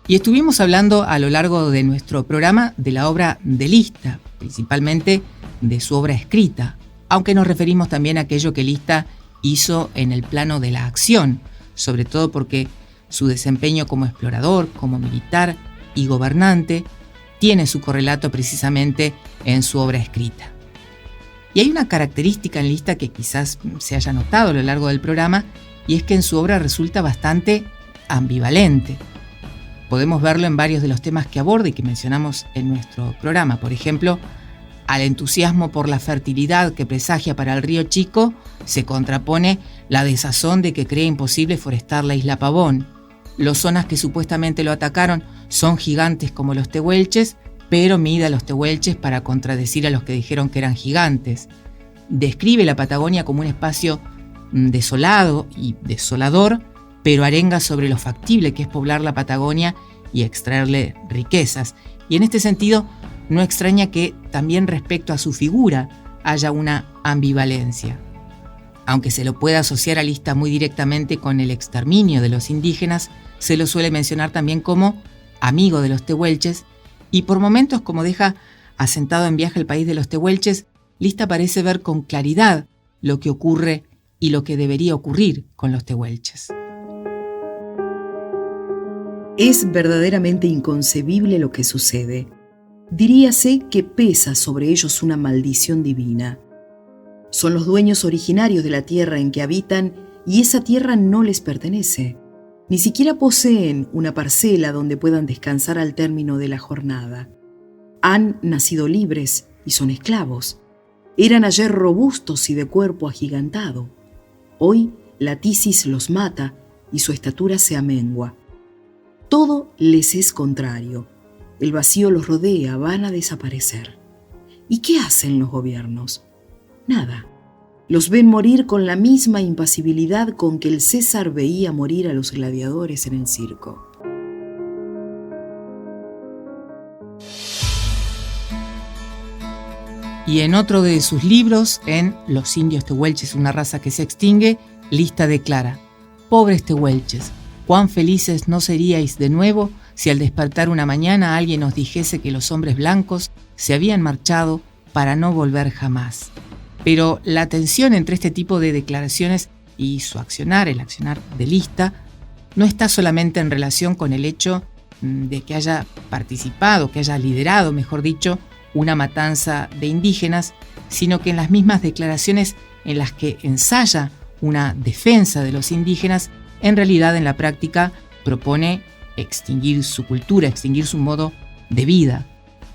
Y estuvimos hablando a lo largo de nuestro programa de la obra de Lista, principalmente de su obra escrita, aunque nos referimos también a aquello que Lista hizo en el plano de la acción, sobre todo porque su desempeño como explorador, como militar y gobernante tiene su correlato precisamente en su obra escrita. Y hay una característica en Lista que quizás se haya notado a lo largo del programa, y es que en su obra resulta bastante ambivalente. Podemos verlo en varios de los temas que aborda y que mencionamos en nuestro programa. Por ejemplo, al entusiasmo por la fertilidad que presagia para el río Chico se contrapone la desazón de que cree imposible forestar la isla Pavón. Los zonas que supuestamente lo atacaron son gigantes como los tehuelches, pero mide a los tehuelches para contradecir a los que dijeron que eran gigantes. Describe la Patagonia como un espacio desolado y desolador, pero arenga sobre lo factible que es poblar la Patagonia y extraerle riquezas. Y en este sentido, no extraña que también respecto a su figura haya una ambivalencia. Aunque se lo pueda asociar a Lista muy directamente con el exterminio de los indígenas, se lo suele mencionar también como amigo de los tehuelches, y por momentos, como deja asentado en Viaje al país de los tehuelches, Lista parece ver con claridad lo que ocurre y lo que debería ocurrir con los tehuelches. Es verdaderamente inconcebible lo que sucede. Diríase que pesa sobre ellos una maldición divina. Son los dueños originarios de la tierra en que habitan y esa tierra no les pertenece. Ni siquiera poseen una parcela donde puedan descansar al término de la jornada. Han nacido libres y son esclavos. Eran ayer robustos y de cuerpo agigantado. Hoy la tisis los mata y su estatura se amengua. Todo les es contrario. El vacío los rodea, van a desaparecer. ¿Y qué hacen los gobiernos? Nada. Los ven morir con la misma impasibilidad con que el César veía morir a los gladiadores en el circo. Y en otro de sus libros, en Los indios tehuelches, una raza que se extingue, Lista declara: pobres tehuelches, cuán felices no seríais de nuevo si al despertar una mañana alguien os dijese que los hombres blancos se habían marchado para no volver jamás. Pero la tensión entre este tipo de declaraciones y su accionar, el accionar de Lista, no está solamente en relación con el hecho de que haya participado, que haya liderado, mejor dicho, una matanza de indígenas, sino que en las mismas declaraciones en las que ensaya una defensa de los indígenas, en realidad en la práctica propone extinguir su cultura, extinguir su modo de vida,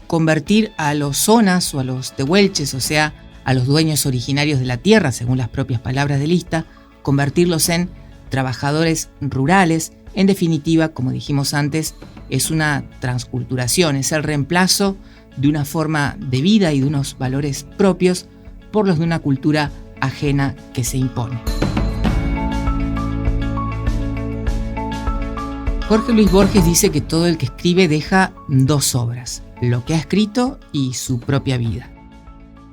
convertir a los zonas o a los tehuelches, o sea, a los dueños originarios de la tierra, según las propias palabras de Lista, convertirlos en trabajadores rurales. En definitiva, como dijimos antes, es una transculturación, es el reemplazo de una forma de vida y de unos valores propios por los de una cultura ajena que se impone. Jorge Luis Borges dice que todo el que escribe deja dos obras, lo que ha escrito y su propia vida.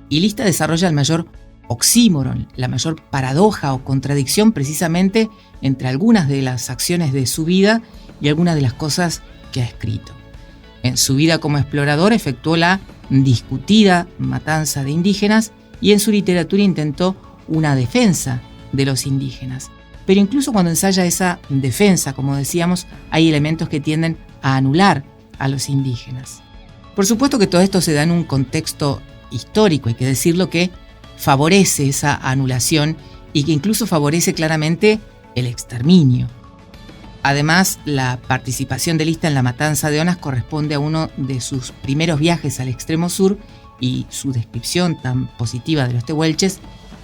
Y Lista desarrolla el mayor oxímoron, la mayor paradoja o contradicción precisamente entre algunas de las acciones de su vida y algunas de las cosas que ha escrito. En su vida como explorador efectuó la discutida matanza de indígenas y en su literatura intentó una defensa de los indígenas. Pero incluso cuando ensaya esa defensa, como decíamos, hay elementos que tienden a anular a los indígenas. Por supuesto que todo esto se da en un contexto histórico, hay que decirlo, que favorece esa anulación y que incluso favorece claramente el exterminio. Además, la participación de Lista en la matanza de Onas corresponde a uno de sus primeros viajes al extremo sur y su descripción tan positiva de los tehuelches,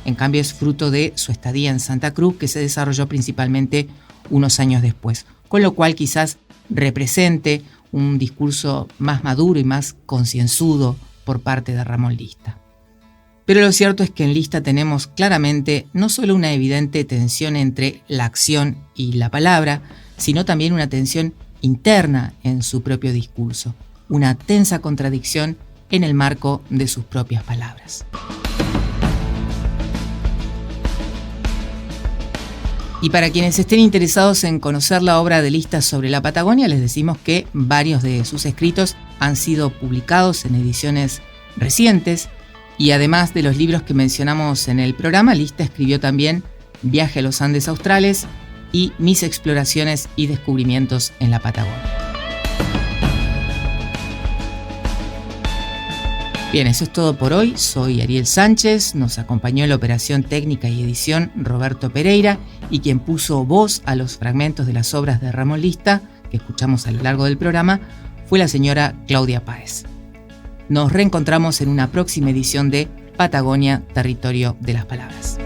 en cambio, es fruto de su estadía en Santa Cruz, que se desarrolló principalmente unos años después, con lo cual quizás represente un discurso más maduro y más concienzudo por parte de Ramón Lista. Pero lo cierto es que en Lista tenemos claramente no solo una evidente tensión entre la acción y la palabra, sino también una tensión interna en su propio discurso, una tensa contradicción en el marco de sus propias palabras. Y para quienes estén interesados en conocer la obra de Lista sobre la Patagonia, les decimos que varios de sus escritos han sido publicados en ediciones recientes, y además de los libros que mencionamos en el programa, Lista escribió también Viaje a los Andes Australes y Mis exploraciones y descubrimientos en la Patagonia. Bien, eso es todo por hoy. Soy Ariel Sánchez, nos acompañó en la operación técnica y edición Roberto Pereira, y quien puso voz a los fragmentos de las obras de Ramón Lista que escuchamos a lo largo del programa fue la señora Claudia Páez. Nos reencontramos en una próxima edición de Patagonia, Territorio de las Palabras.